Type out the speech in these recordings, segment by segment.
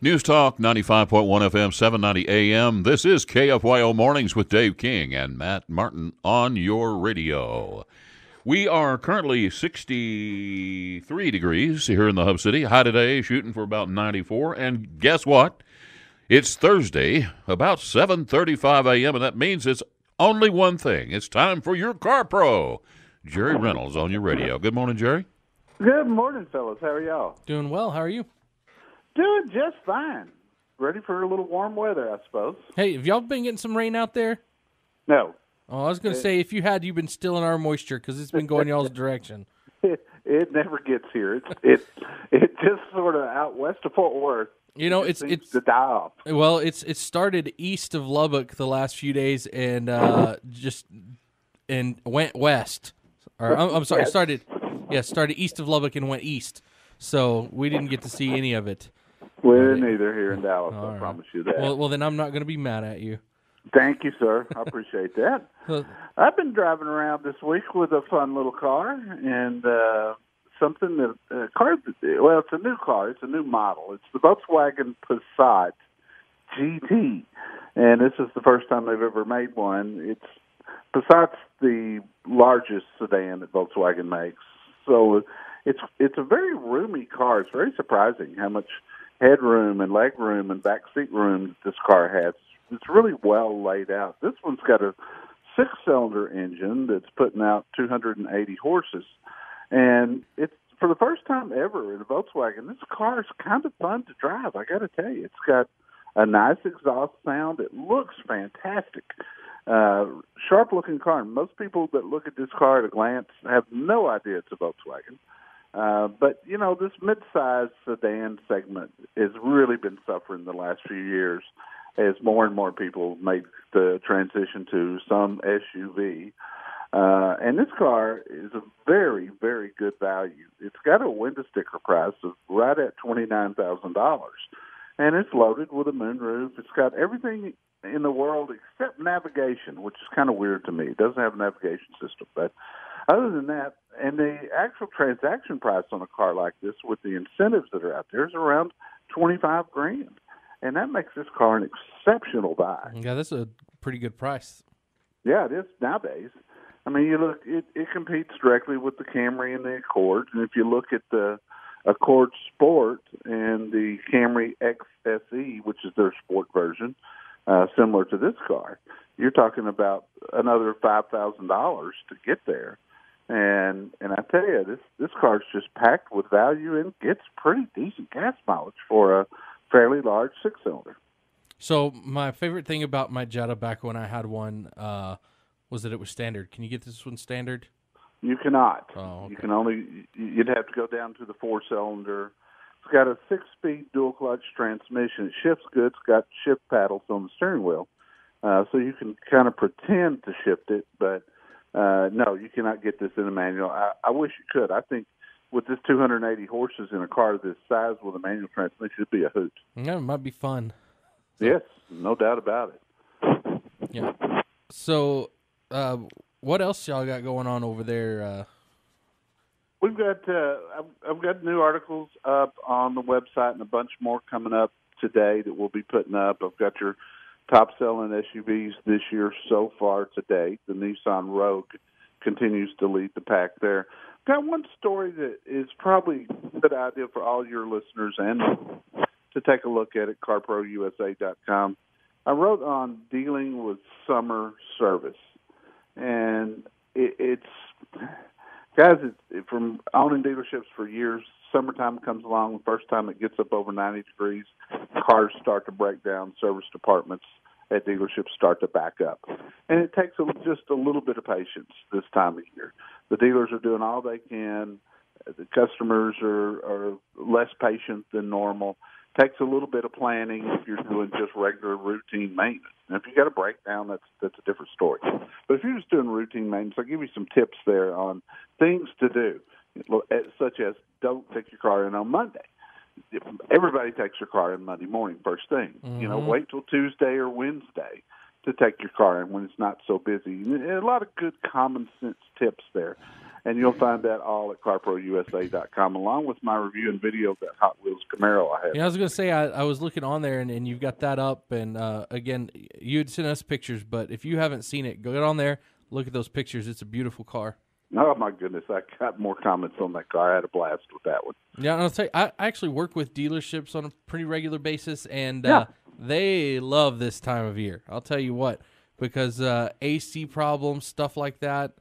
News Talk 95.1 FM, 790 AM. This is KFYO Mornings with Dave King and Matt Martin on your radio. We are currently 63 degrees here in the Hub City. High today, shooting for about 94. And guess what? It's Thursday, about 7:35 a.m., and that means it's only one thing. It's time for your Car Pro. Jerry Reynolds on your radio. Good morning, Jerry. Good morning, fellas. How are y'all? Doing well. How are you? Doing just fine. Ready for a little warm weather, I suppose. Hey, have y'all been getting some rain out there? No. Oh, I was going to say, if you had, you've been stealing our moisture because it's been going y'all's direction. It never gets here. It just sort of out west of Fort Worth. You know, it's to die off. Well, it started east of Lubbock the last few days and went west. Or I'm sorry, Yes. started east of Lubbock and went east. So we didn't get to see any of it. We're neither here in Dallas, I right. promise you that. Well, then I'm not going to be mad at you. Thank you, sir. I appreciate that. I've been driving around this week with a fun little car and something that it's a new car. It's a new model. It's the Volkswagen Passat GT, and this is the first time they've ever made one. Passat's the largest sedan that Volkswagen makes, so it's a very roomy car. It's very surprising how much headroom and legroom and back seat room this car has. It's really well laid out. This one's got a 6-cylinder engine that's putting out 280 horses. And it's for the first time ever in a Volkswagen, this car is kind of fun to drive, I got to tell you. It's got a nice exhaust sound. It looks fantastic. Sharp-looking car. And most people that look at this car at a glance have no idea it's a Volkswagen. But, you know, this mid-size sedan segment has really been suffering the last few years as more and more people make the transition to some SUV. And this car is a very, very good value. It's got a window sticker price of right at $29,000. And it's loaded with a moonroof. It's got everything in the world except navigation, which is kind of weird to me. It doesn't have a navigation system. But other than that, and the actual transaction price on a car like this with the incentives that are out there is around $25,000. And that makes this car an exceptional buy. Yeah, that's a pretty good price. Yeah, it is nowadays. I mean, you look, it competes directly with the Camry and the Accord. And if you look at the Accord Sport and the Camry XSE, which is their sport version, similar to this car, you're talking about another $5,000 to get there. And I tell you, this car's just packed with value and gets pretty decent gas mileage for a fairly large 6-cylinder. So my favorite thing about my Jetta back when I had one was that it was standard. Can you get this one standard? You cannot. Oh, okay. You'd have to go down to the 4-cylinder. It's got a 6-speed dual-clutch transmission. It shifts good. It's got shift paddles on the steering wheel. So you can kind of pretend to shift it, but no, you cannot get this in a manual. I wish you could. I think with this 280 horses in a car this size with a manual transmission, it'd be a hoot. Yeah, it might be fun. So, yes, no doubt about it. Yeah. So, what else y'all got going on over there? We've got I've got new articles up on the website and a bunch more coming up today that we'll be putting up. I've got your top-selling SUVs this year so far to date. The Nissan Rogue continues to lead the pack there. Got one story that is probably a good idea for all your listeners and to take a look at carprousa.com. I wrote on dealing with summer service. And it's from owning dealerships for years, summertime comes along, the first time it gets up over 90 degrees, cars start to break down, service departments at dealerships start to back up. And it takes just a little bit of patience this time of year. The dealers are doing all they can. The customers are less patient than normal. Takes a little bit of planning if you're doing just regular routine maintenance. And if you got a breakdown, that's a different story. But if you're just doing routine maintenance, I'll give you some tips there on things to do, such as don't take your car in on Monday. Everybody takes their car in Monday morning, first thing. Mm-hmm. You know, wait till Tuesday or Wednesday to take your car in when it's not so busy. And a lot of good common sense tips there. And you'll find that all at carprousa.com, along with my review and video of that Hot Wheels Camaro I have. Yeah, I was going to say, I was looking on there, and you've got that up. And, again, you had sent us pictures, but if you haven't seen it, go on there, look at those pictures. It's a beautiful car. Oh, my goodness. I got more comments on that car. I had a blast with that one. Yeah, and I'll tell you, I actually work with dealerships on a pretty regular basis, and they love this time of year. I'll tell you what, because AC problems, stuff like that,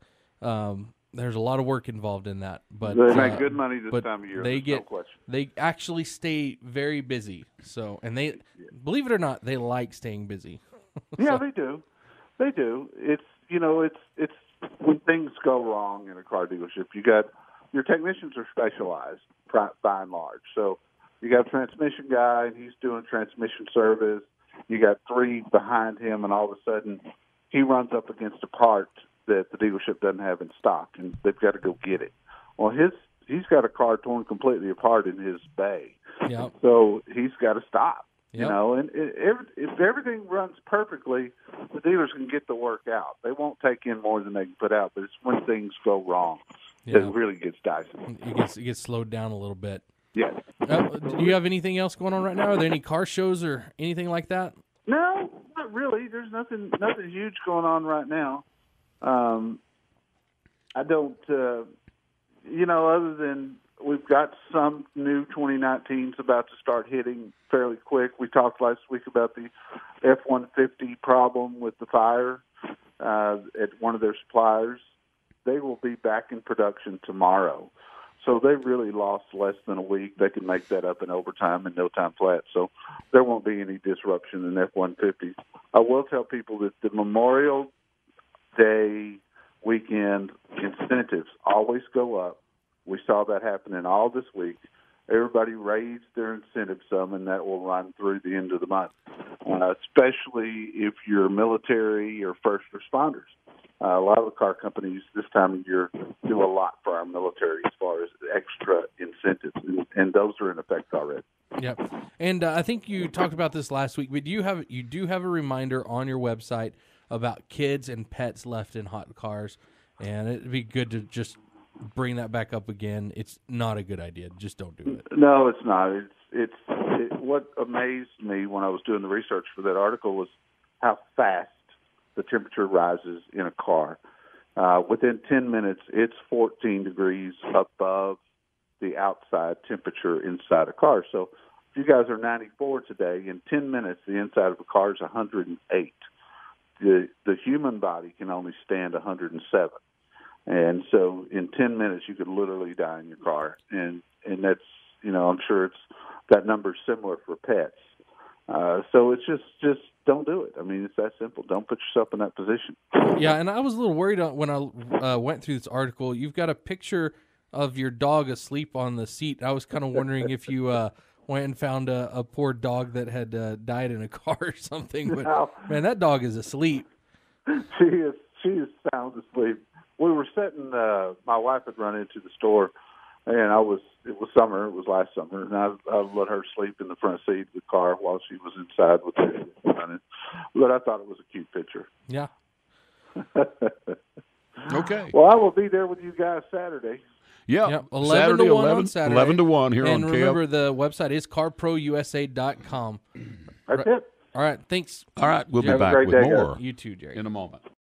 there's a lot of work involved in that. But they make good money this time of year. No question. They actually stay very busy. So, and they, believe it or not, they like staying busy. Yeah, they do. They do. It's it's when things go wrong in a car dealership. You got your technicians are specialized by and large. So you got a transmission guy, and he's doing transmission service. You got 3 behind him, and all of a sudden he runs up against a part that the dealership doesn't have in stock, and they've got to go get it. Well, he's got a car torn completely apart in his bay, so he's got to stop. Yep. And if everything runs perfectly, the dealers can get the work out. They won't take in more than they can put out, but it's when things go wrong that it really gets dicey. It gets slowed down a little bit. Yes. Do you have anything else going on right now? Are there any car shows or anything like that? No, not really. There's nothing huge going on right now. I don't, other than we've got some new 2019s about to start hitting fairly quick. We talked last week about the F-150 problem with the fire at one of their suppliers. They will be back in production tomorrow. So they really lost less than a week. They can make that up in overtime and no time flat. So there won't be any disruption in F-150s. I will tell people that the Memorial Day weekend incentives always go up. We saw that happening all this week. Everybody raised their incentive some, and that will run through the end of the month, especially if you're military or first responders. A lot of the car companies this time of year do a lot for our military as far as extra incentives, and those are in effect already. Yep. And I think you talked about this last week, but you do have a reminder on your website about kids and pets left in hot cars, and it'd be good to just bring that back up again. It's not a good idea. Just don't do it. No, it's not. What amazed me when I was doing the research for that article was how fast the temperature rises in a car. Within 10 minutes, it's 14 degrees above the outside temperature inside a car. So if you guys are 94 today, in 10 minutes, the inside of a car is 108. The human body can only stand 107. And so in 10 minutes, you could literally die in your car. And that's, I'm sure it's that number's similar for pets. So it's just don't do it. I mean, it's that simple. Don't put yourself in that position. Yeah, and I was a little worried when I went through this article. You've got a picture of your dog asleep on the seat. I was kind of wondering if you went and found a poor dog that had died in a car or something. But, no. Man, that dog is asleep. She is sound asleep. We were sitting, my wife had run into the store, and it was summer, it was last summer, and I let her sleep in the front seat of the car while she was inside with her running. But I thought it was a cute picture. Yeah. Okay. Well, I will be there with you guys Saturday. Yeah, yep. 11 Saturday, to 1 on Saturday. 11 to 1 here and on remember, KF. the website is carprousa.com. That's it. All right, thanks. All right, we'll be Have a back great with day, more You too, Jerry. in a moment.